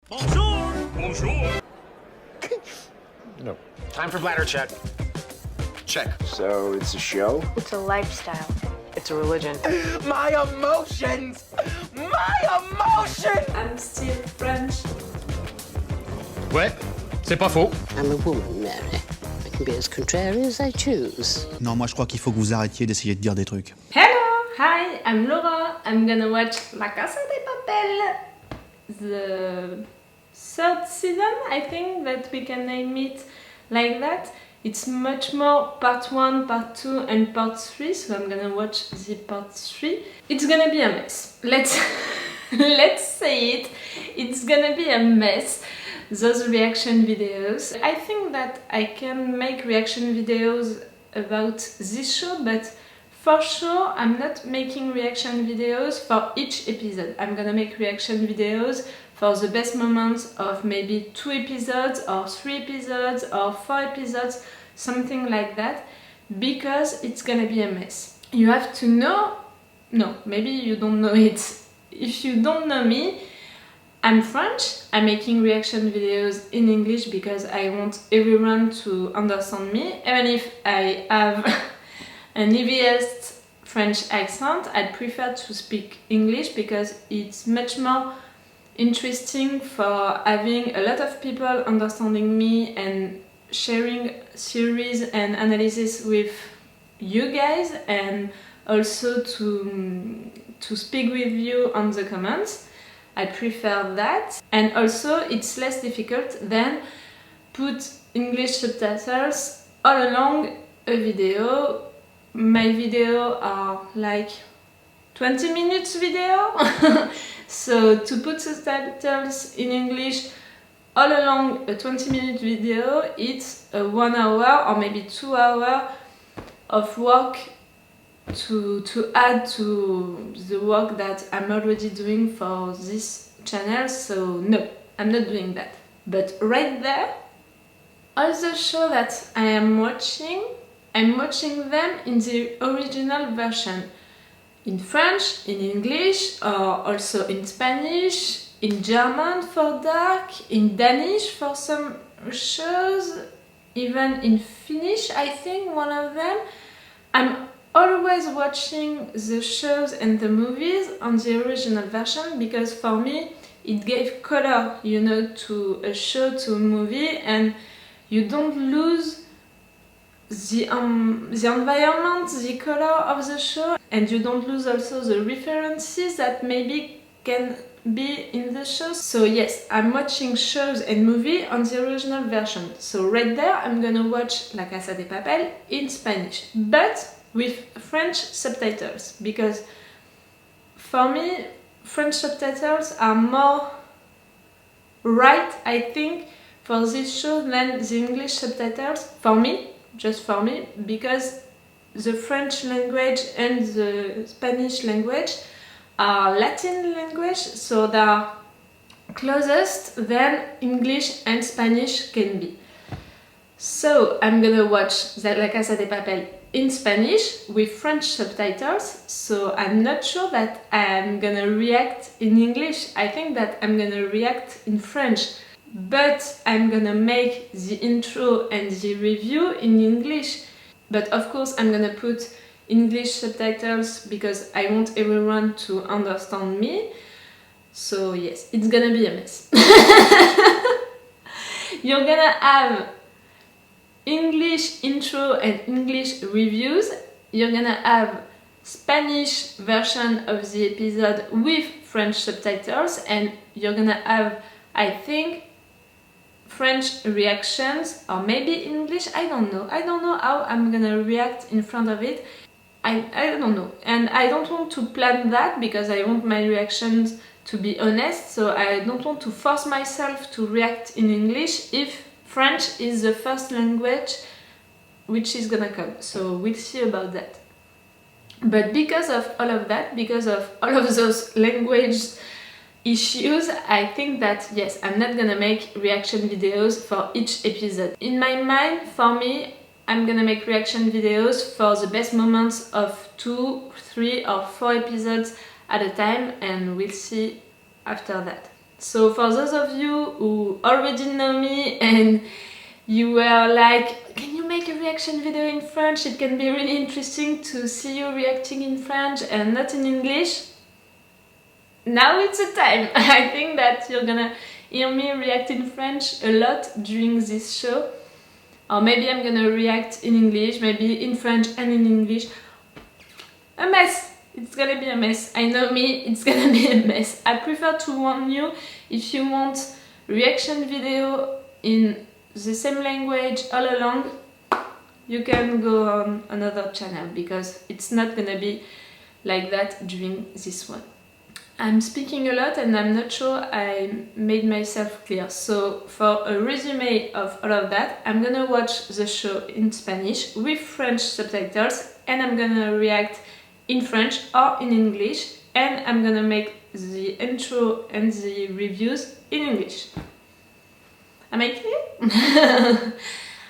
Bonjour! Bonjour! No. Time for bladder check. Check. So it's a show? It's a lifestyle. It's a religion. My emotions! My emotions! I'm still French. Ouais, c'est pas faux. I'm a woman, Mary. I can be as contrary as I choose. Non, moi je crois qu'il faut que vous arrêtiez d'essayer de dire des trucs. Hello! Hi, I'm Laura. I'm gonna watch La Casa de Papel. The third season, I think that we can name it like that. It's much more part 1, part 2 and part 3, so I'm gonna watch the part 3. It's gonna be a mess. Let's say it. It's gonna be a mess. Those reaction videos. I think that I can make reaction videos about this show, but for sure I'm not making reaction videos for each episode. I'm gonna make reaction videos for the best moments of maybe 2 episodes or 3 episodes or 4 episodes, something like that, because it's gonna be a mess. You have to know, no, maybe you don't know it. If you don't know me, I'm French. I'm making reaction videos in English because I want everyone to understand me. Even if I have an heaviest French accent, I'd prefer to speak English because it's much more interesting for having a lot of people understanding me and sharing theories and analysis with you guys, and also to speak with you on the comments. I prefer that, and also it's less difficult than put English subtitles all along a video. My video are like 20 minutes video, so to put subtitles in English all along a 20-minute video, it's a 1 hour or maybe 2 hours of work to add to the work that I'm already doing for this channel, so no, I'm not doing that. But right there, all the shows that I am watching, I'm watching them in the original version. In French, in English, or also in Spanish, in German for dark, in Danish for some shows, even in Finnish, I think, one of them. I'm always watching the shows and the movies on the original version because for me it gave color, you know, to a show, to a movie, and you don't lose the environment, the color of the show, and you don't lose also the references that maybe can be in the show. So yes, I'm watching shows and movies on the original version. So right there I'm gonna watch La Casa de Papel in Spanish, but with French subtitles, because for me French subtitles are more right, I think, for this show than the English subtitles, for me, just for me, because the French language and the Spanish language are Latin language, so they are closest than English and Spanish can be. So I'm gonna watch La Casa de Papel in Spanish with French subtitles, so I'm not sure that I'm gonna react in English. I think that I'm gonna react in French, but I'm gonna make the intro and the review in English. But of course I'm gonna put English subtitles because I want everyone to understand me. So yes, it's gonna be a mess. You're gonna have English intro and English reviews. You're gonna have Spanish version of the episode with French subtitles, and you're gonna have, I think, French reactions, or maybe English, I don't know how I'm gonna react in front of it. I don't know, and I don't want to plan that because I want my reactions to be honest, so I don't want to force myself to react in English if French is the first language which is gonna come, so we'll see about that. But because of all of that, because of all of those language issues, I think that yes, I'm not gonna make reaction videos for each episode. In my mind, for me, I'm gonna make reaction videos for the best moments of 2, 3 or 4 episodes at a time, and we'll see after that. So for those of you who already know me and you were like, can you make a reaction video in French? It can be really interesting to see you reacting in French and not in English. Now it's the time. I think that you're gonna hear me react in French a lot during this show. Or maybe I'm gonna react in English, maybe in French and in English. A mess! It's gonna be a mess. I know me, it's gonna be a mess. I prefer to warn you, if you want reaction video in the same language all along, you can go on another channel because it's not gonna be like that during this one. I'm speaking a lot and I'm not sure I made myself clear. So for a resume of all of that, I'm gonna watch the show in Spanish with French subtitles and I'm gonna react in French or in English and I'm gonna make the intro and the reviews in English. Am I clear?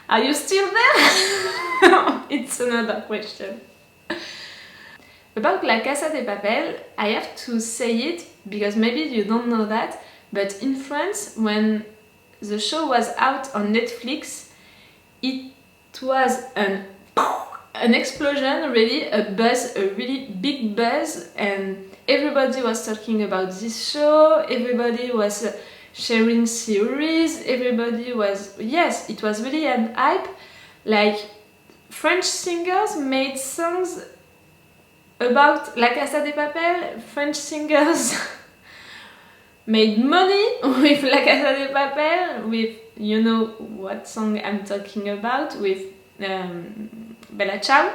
Are you still there? It's another question. About La Casa de Papel, I have to say it because maybe you don't know that, but in France, when the show was out on Netflix, it was an explosion, really, a buzz, a really big buzz, and everybody was talking about this show, everybody was sharing theories, everybody was, yes, it was really an hype. Like, French singers made songs about La Casa de Papel, French singers made money with La Casa de Papel, with, you know what song I'm talking about, with Bella Ciao.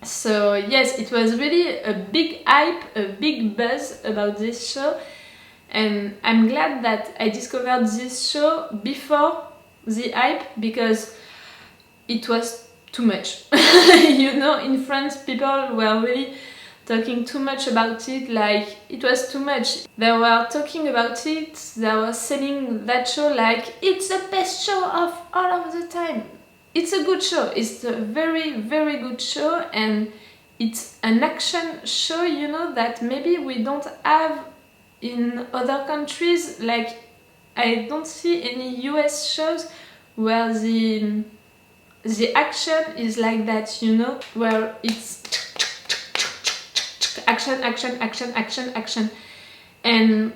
So yes, it was really a big hype, a big buzz about this show, and I'm glad that I discovered this show before the hype because it was too much. You know, in France people were really talking too much about it, like it was too much. They were talking about it, they were selling that show like it's the best show of all of the time. It's a good show, it's a very, very good show, and it's an action show, you know, that maybe we don't have in other countries. Like, I don't see any US shows where the action is like that, you know, where it's action, action, action, action, action. And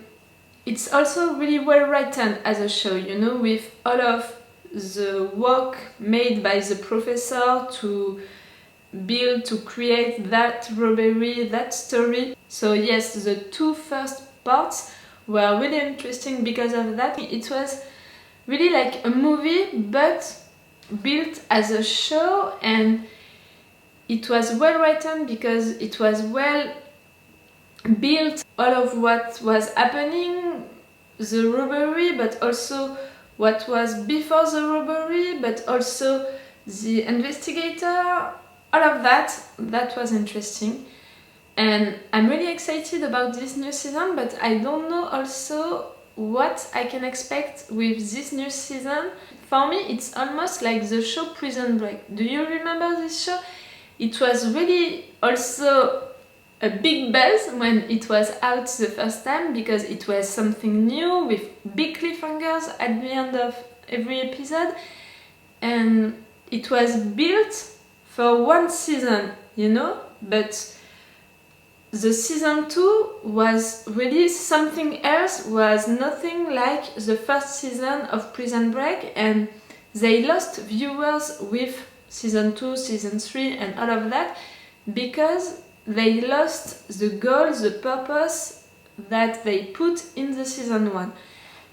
it's also really well written as a show, you know, with all of the work made by the professor to build, to create that robbery, that story. So yes, the two first parts were really interesting because of that. It was really like a movie, but built as a show, and it was well written because it was well built, all of what was happening, the robbery, but also what was before the robbery, but also the investigator, all of that was interesting. And I'm really excited about this new season, but I don't know also what I can expect with this new season. For me, it's almost like the show Prison Break. Do you remember this show? It was really also a big buzz when it was out the first time because it was something new with big cliffhangers at the end of every episode, and it was built for one season, you know, but the season 2 was really something else, was nothing like the first season of Prison Break, and they lost viewers with season 2, season 3 and all of that because they lost the goal, the purpose that they put in the season 1.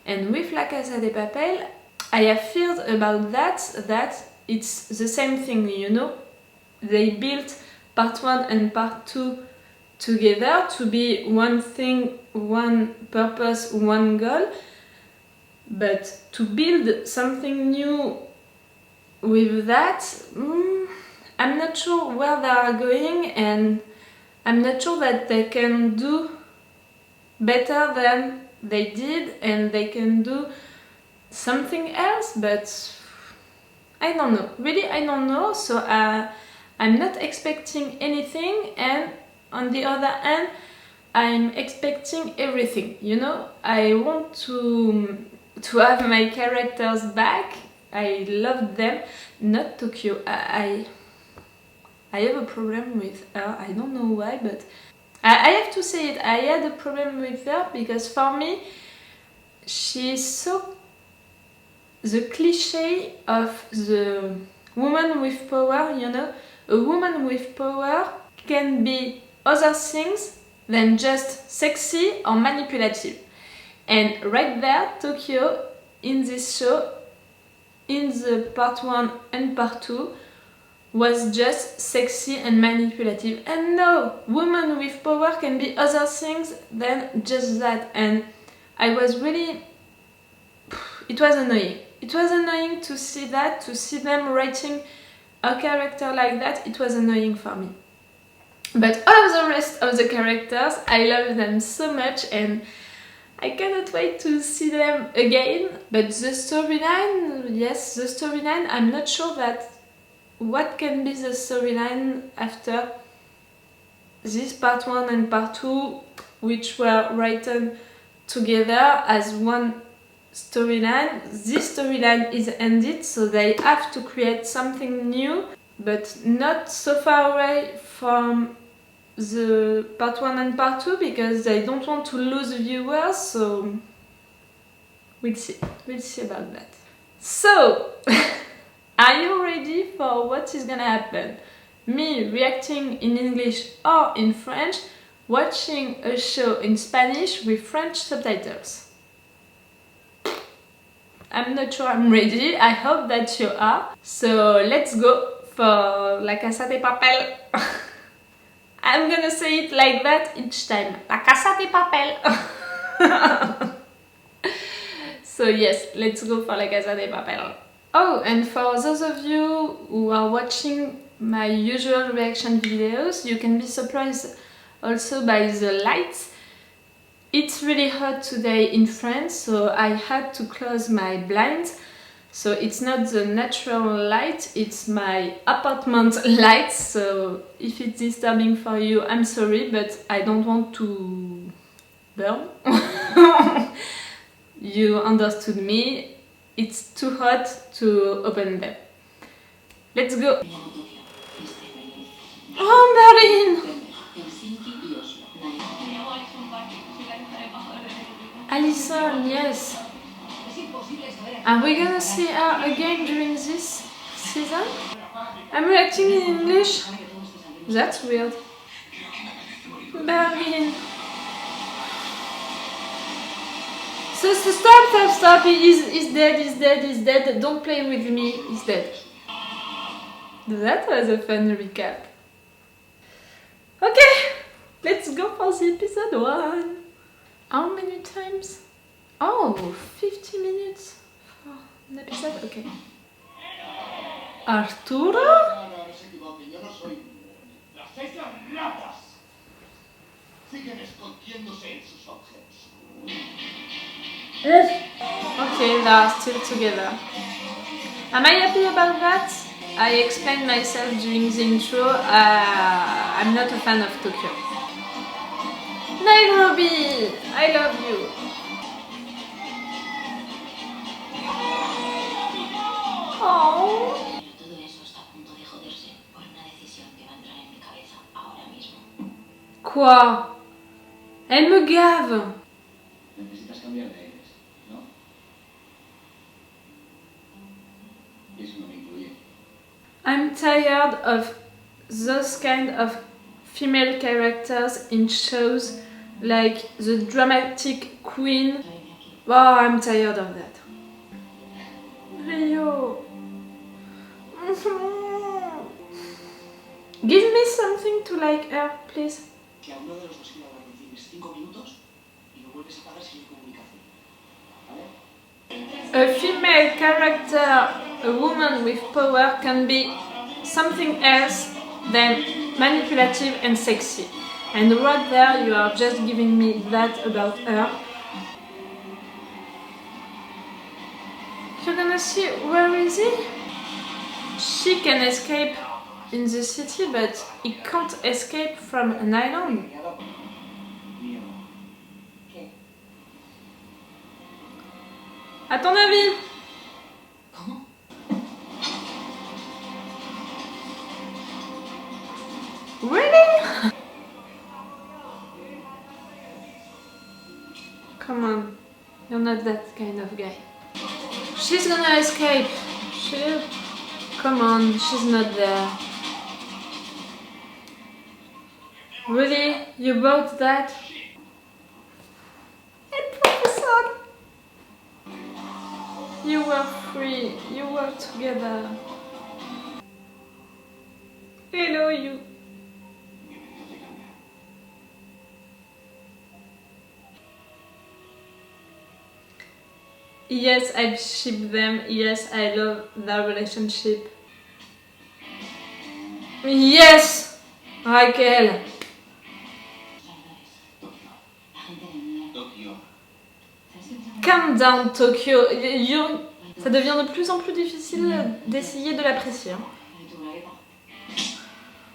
And with La Casa de Papel, I have felt about that it's the same thing, you know. They built part 1 and part 2 together to be one thing, one purpose, one goal, but to build something new with that, I'm not sure where they are going, and I'm not sure that they can do better than they did, and they can do something else, but I don't know. Really, I don't know, so I'm not expecting anything, and on the other hand, I'm expecting everything, you know? I want to have my characters back. I love them. Not Tokyo. I have a problem with her. I don't know why, but I have to say it. I had a problem with her because for me, she's so the cliche of the woman with power, you know? A woman with power can be other things than just sexy or manipulative. And right there, Tokyo, in this show, in the part 1 and part 2, was just sexy and manipulative. And no, women with power can be other things than just that. And I was really... it was annoying. It was annoying to see that, to see them writing a character like that. It was annoying for me. But all of the rest of the characters, I love them so much and I cannot wait to see them again. But the storyline, yes, the storyline, I'm not sure that what can be the storyline after this part 1 and part 2, which were written together as one storyline. This storyline is ended, so they have to create something new, but not so far away from the part 1 and part 2 because they don't want to lose viewers, so we'll see about that. So, are you ready for what is gonna happen? Me reacting in English or in French, watching a show in Spanish with French subtitles. I'm not sure I'm ready, I hope that you are. So let's go for La Casa de Papel. I'm gonna say it like that each time. La Casa de Papel. So yes, let's go for La Casa de Papel. Oh, and for those of you who are watching my usual reaction videos, you can be surprised also by the lights. It's really hot today in France, so I had to close my blinds. So it's not the natural light, it's my apartment light. So if it's disturbing for you, I'm sorry, but I don't want to burn. You understood me. It's too hot to open them. Let's go. Oh, Berlin! Alison, yes. Are we gonna see her again during this season? I'm reacting in English. That's weird. Berlin. So stop. He's dead. Don't play with me. He's dead. That was a fun recap. Okay, let's go for the episode 1. How many times? Oh, 50 minutes for an episode? Okay. Arturo? Okay, they are still together. Am I happy about that? I explained myself during the intro. I'm not a fan of Tokyo. Nairobi! I love you! Oh. Quoi? Elle me gave! Necesitas cambiar de aires, ¿no? Eso no me incluye. I'm tired of those kind of female characters in shows like the dramatic queen. Wow, I'm tired of that. Rio. Give me something to like her, please. Que a uno de los dos quiera hablar con 5 minutos y lo vuelves a pagar sin comunicación. ¿Vale? A female character, a woman with power, can be something else than manipulative and sexy. And right there you are just giving me that about her. You're gonna see, where is he? She can escape in the city, but he can't escape from an island. À ton avis? ¿Cómo? Really? Come on. You're not that kind of guy. She's gonna escape. Come on, she's not there. Really? You bought that? And Professor! You were free. You were together. Hello, you. Yes, I ship them. Yes, I love their relationship. Yes! Raquel! Calm down, Tokyo. Ça devient de plus en plus difficile d'essayer de l'apprécier.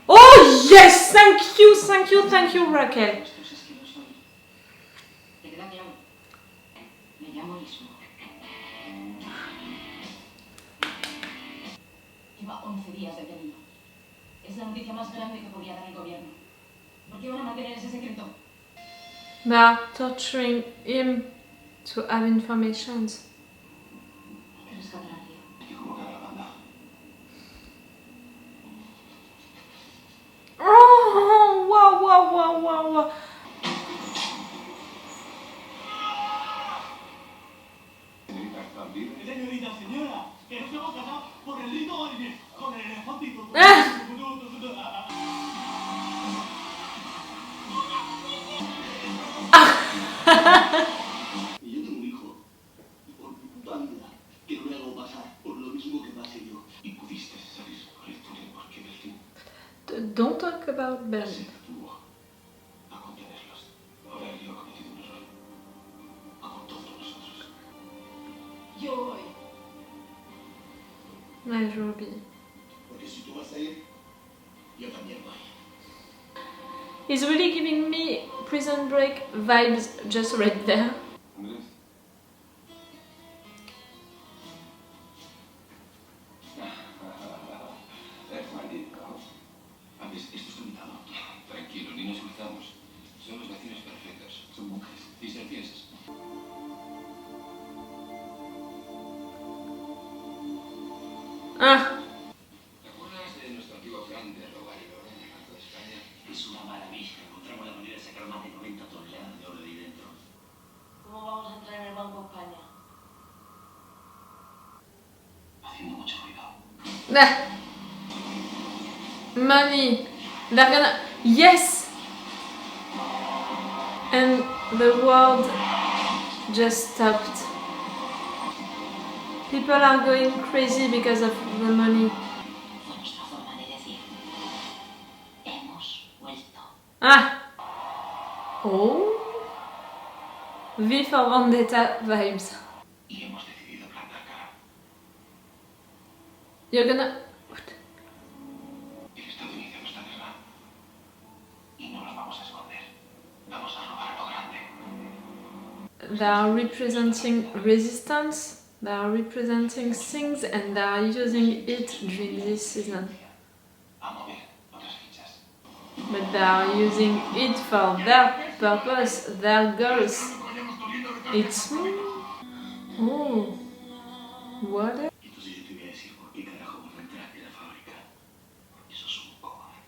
Oh yes! Thank you, thank you, thank you, Raquel. Lleva 11 días detenido. Es la noticia más grande que podía dar el gobierno. ¿Por qué van a mantener ese secreto? They are torturing him to have information. Hay que rescatar a alguien. Oh, wow, wow, wow, wow, wow. Señorita, señora, que nos hemos casado por el rito con el elefantito. Y yo tengo un hijo, y por mi puta vida, que no le hago pasar por lo mismo que pasé yo. Y pudiste salir con el túnel porque Berlín Don't talk about Berlin. tuvo a contenerlos. Ahora yo he cometido un error. Como todos nosotros. Yo voy. Nairobi. Porque si tú vas a ir, yo también voy. He's really giving me Prison Break vibes just right there. Andrés. Maldito. Antes, esto está invitado. Tranquilo, ni nos cruzamos. Somos vecinos perfectos. Son monjes y serpientes. Ah, ¿Te acuerdas de nuestro antiguo plan de robar el oro en el Banco de España? Es una maravilla. Encontramos la manera de sacar más de 90 toneladas de oro de ahí dentro. ¿Cómo vamos a entrar en el Banco de España? Haciendo mucho ruido. nah. Money. They're gonna. Yes! And the world just stopped. People are going crazy because of the money. Fue nuestra forma de decir. Hemos vuelto. Ah! Oh! V for Vendetta vibes. Y hemos decidido plantar cara. You're gonna. What? El Estado inicia nuestra guerra. Y no nos vamos a esconder. Vamos a robar a lo grande. They are representing resistance, they are representing things, and they are using it during this season. A mover otras fichas. But they are using it for their purpose, their goals. It's. Oh. What? Entonces yo te voy a decir por qué carajo vos no entraste en la fábrica. Porque sos un cobarde.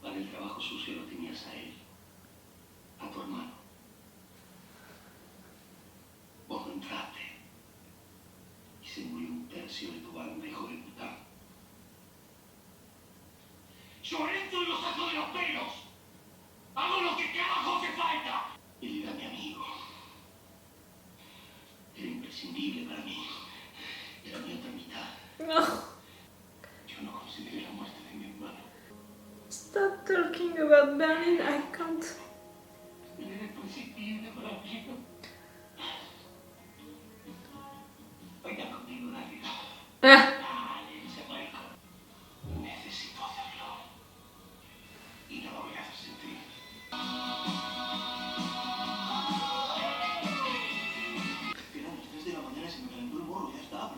Para el trabajo sucio lo tenías a él. A tu hermano. Vos no entraste. Y se murió un tercio de tu banda, hijo de puta. ¡Yo entro y lo saco de los pelos! ¡Hago lo que carajo hace falta! Él era mi amigo. Era imprescindible para mí. Era mi otra mitad. No. Yo no consideré la muerte de mi hermano. Stop talking about Berlin, I can't. Él era imprescindible para mí. Baila conmigo, dale. Ah. Dale, ese rico. Necesito hacerlo. Y no lo voy a hacer sentir.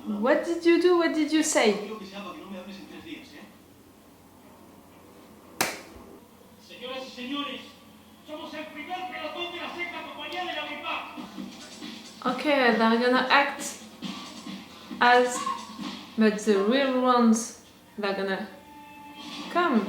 What did you do? What did you say? Quiero que sea para que no me hables en 3 días, ¿eh? Señoras y señores, somos el primer pelotón de la sexta compañía de la BIPAC. Okay, they're gonna act as, but the real ones, they're gonna come.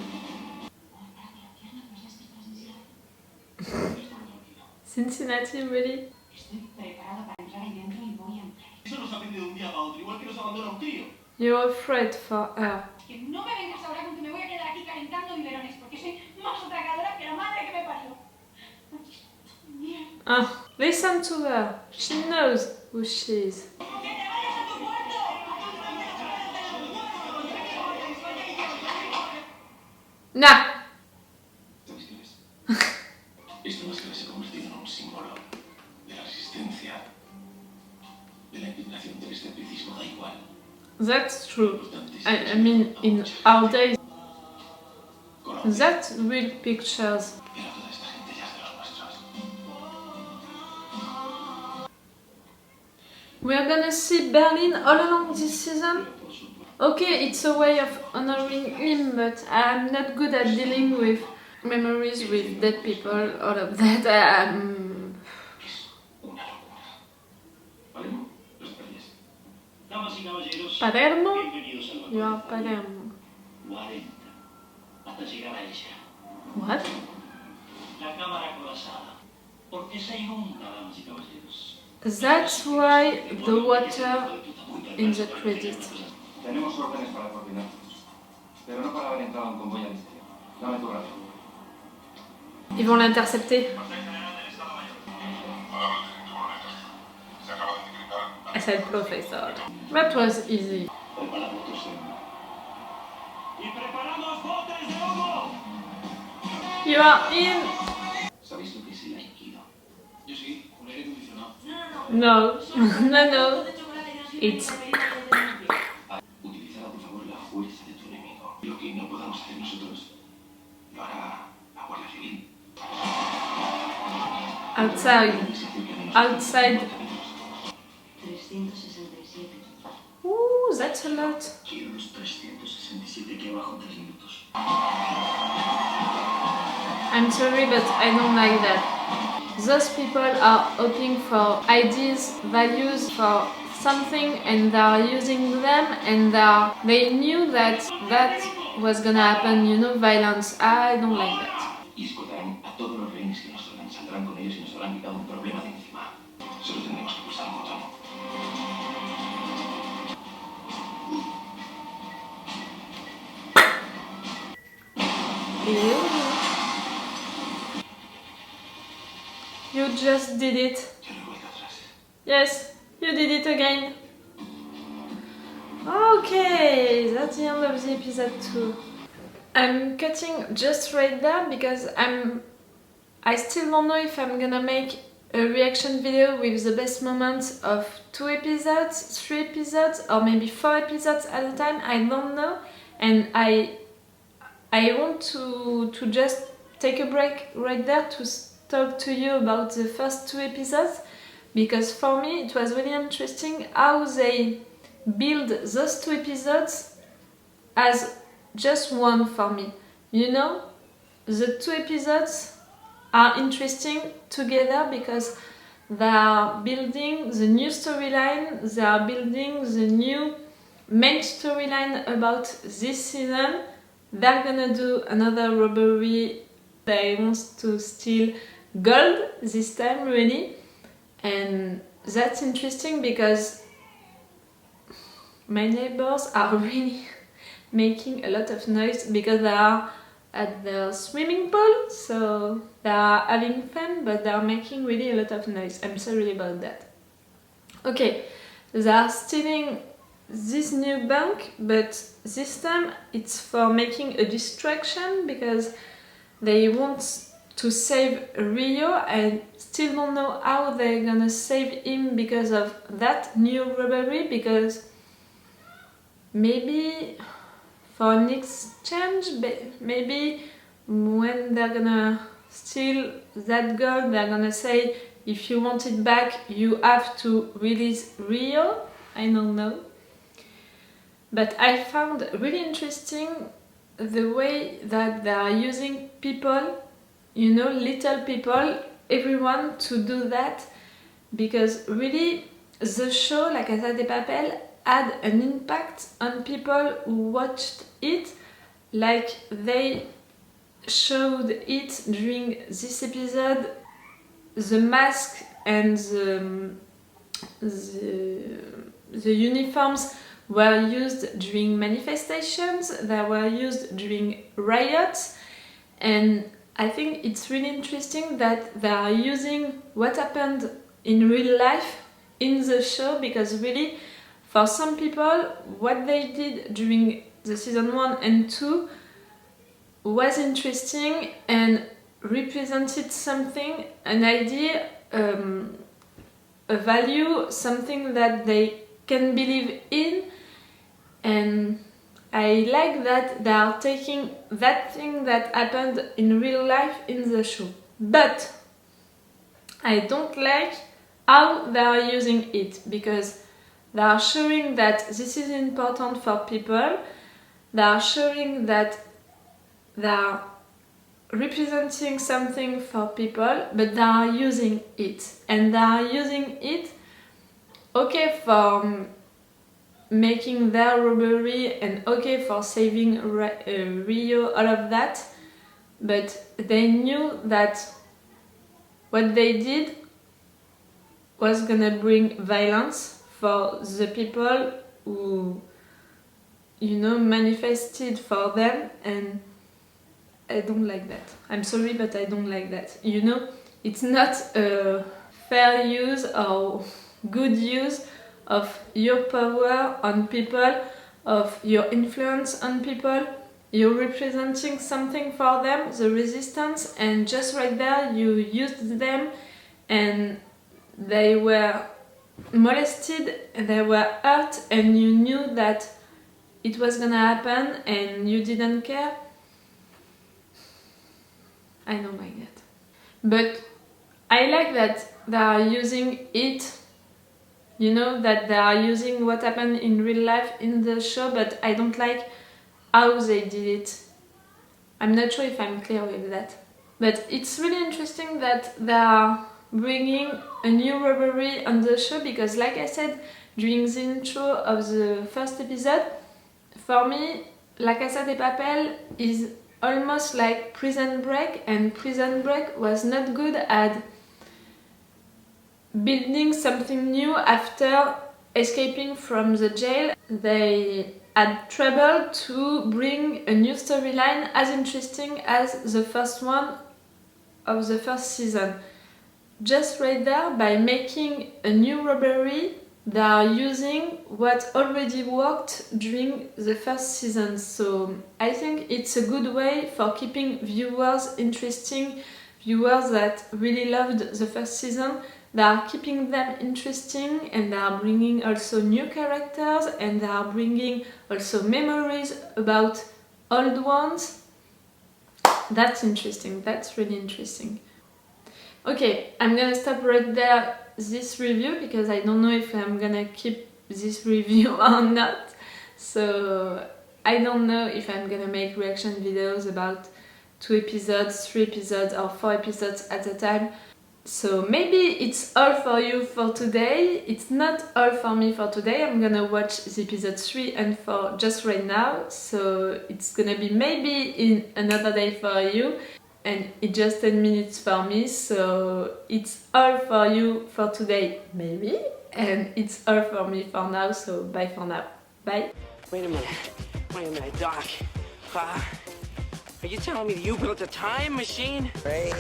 Cincinnati, really? Estoy preparada para entrar ahí dentro y voy a entrar. Eso nos aprende de un día para otro, igual que nos abandona un crío. You're afraid for her. Que no me vengas ahora con que me voy a quedar aquí calentando biberones, porque soy más atracadora que la madre que me parió. Ah, listen to her. She knows who she is. ¡Que te vayas a tu cuarto! Nah. ¿Sabéis quién es? Esta máscara se ha convertido en un símbolo de la resistencia, de la indignación del escepticismo, da igual. That's true. I mean, in our days, that's real pictures. Pero toda esta gente ya es de los nuestros. We are gonna see Berlin all along this season. Okay, it's a way of honoring him, but I'm not good at dealing with memories with dead people, all of that. Una locura. ¿Palermo? Los detalles. Damas y caballeros, Palermo? bienvenidos al You are balcón. Palermo. 40. Hasta llegar a ella. What? La cámara colapsada. ¿Por qué se inunda, damas y caballeros? That's why the water in the credit. Tenemos órdenes para coordinar, pero no para haber entrado en convoy al exterior. Dame tu radio. Ils vont l'intercepter. I said professor. That was easy. Y preparamos botes de humo. You are in. ¿Sabéis lo que es el aikido? Yo sí, con aire acondicionado. No, no. It's. Utilizar a tu favor la fuerza de tu enemigo. Lo que no podamos hacer nosotros, lo hará la Guardia Civil. Outside. Outside. 367. Ooh, that's a lot. Quiero los 367 aquí abajo en 3 minutos. I'm sorry, but I don't like that. Those people are hoping for ideas, values, for something, and they are using them, and they knew that that was gonna happen, you know, violence. I don't like that. Y escoltarán a todos los rehenes que nos salgan. Saldrán con ellos y nos habrán quitado un problema de encima. Solo tendremos que pulsar un botón. You just did it. Ya no hay vuelta atrás. Yes, you did it again. Okay, that's the end of the episode 2. I'm cutting just right there because I still don't know if I'm gonna make a reaction video with the best moments of 2 episodes, 3 episodes, or maybe 4 episodes at a time. I don't know, and I want to just take a break right there to talk to you about the first 2 episodes, because for me it was really interesting how they build those 2 episodes as just one for me. You know, the 2 episodes are interesting together because they are building the new storyline, they are building the new main storyline about this season. They're gonna do another robbery. They want to steal gold this time, really, and that's interesting because my neighbors are really making a lot of noise because they are at the swimming pool, so they are having fun, but they are making really a lot of noise. I'm sorry about that. Okay, they are stealing this new bank, but this time it's for making a distraction because they want to save Rio. I still don't know how they're gonna save him because of that new robbery, because maybe for an exchange, maybe when they're gonna steal that gold, they're gonna say, if you want it back, you have to release Rio. I don't know. But I found really interesting the way that they are using people, you know, little people, everyone to do that, because really the show La Casa de Papel had an impact on people who watched it, like they showed it during this episode, the mask and the uniforms were used during manifestations, they were used during riots, and I think it's really interesting that they are using what happened in real life in the show, because really for some people what they did during the season 1 and 2 was interesting and represented something, an idea, a value, something that they can believe in, and I like that they are taking that thing that happened in real life in the show. But I don't like how they are using it, because they are showing that this is important for people, they are showing that they are representing something for people, but they are using it. And they are using it, okay, for making their robbery and okay for saving Rio, all of that, but they knew that what they did was gonna bring violence for the people who, you know, manifested for them, and I don't like that. I'm sorry, but I don't like that. You know, it's not a fair use or good use of your power on people, of your influence on people. You're representing something for them, the resistance, and just right there you used them and they were molested, they were hurt, and you knew that it was gonna happen and you didn't care. I don't like that. But I like that they are using it, you know, that they are using what happened in real life in the show, but I don't like how they did it. I'm not sure if I'm clear with that. But it's really interesting that they are bringing a new robbery on the show, because like I said during the intro of the first episode, for me La Casa de Papel is almost like Prison Break, and Prison Break was not good at building something new after escaping from the jail. They had trouble to bring a new storyline as interesting as the first one of the first season. Just right there, by making a new robbery, they are using what already worked during the first season. So I think it's a good way for keeping viewers interesting, viewers that really loved the first season. They are keeping them interesting, and they are bringing also new characters, and they are bringing also memories about old ones. That's interesting, that's really interesting. Okay, I'm gonna stop right there this review, because I don't know if I'm gonna keep this review or not. So I don't know if I'm gonna make reaction videos about 2 episodes, 3 episodes or 4 episodes at a time. So maybe it's all for you for today. It's not all for me for today. I'm gonna watch the episode 3 and 4 just right now. So it's gonna be maybe in another day for you. And it's just 10 minutes for me, so it's all for you for today, maybe, and it's all for me for now, so bye for now. Bye. Wait a minute, Doc. Are you telling me that you built a time machine? Great.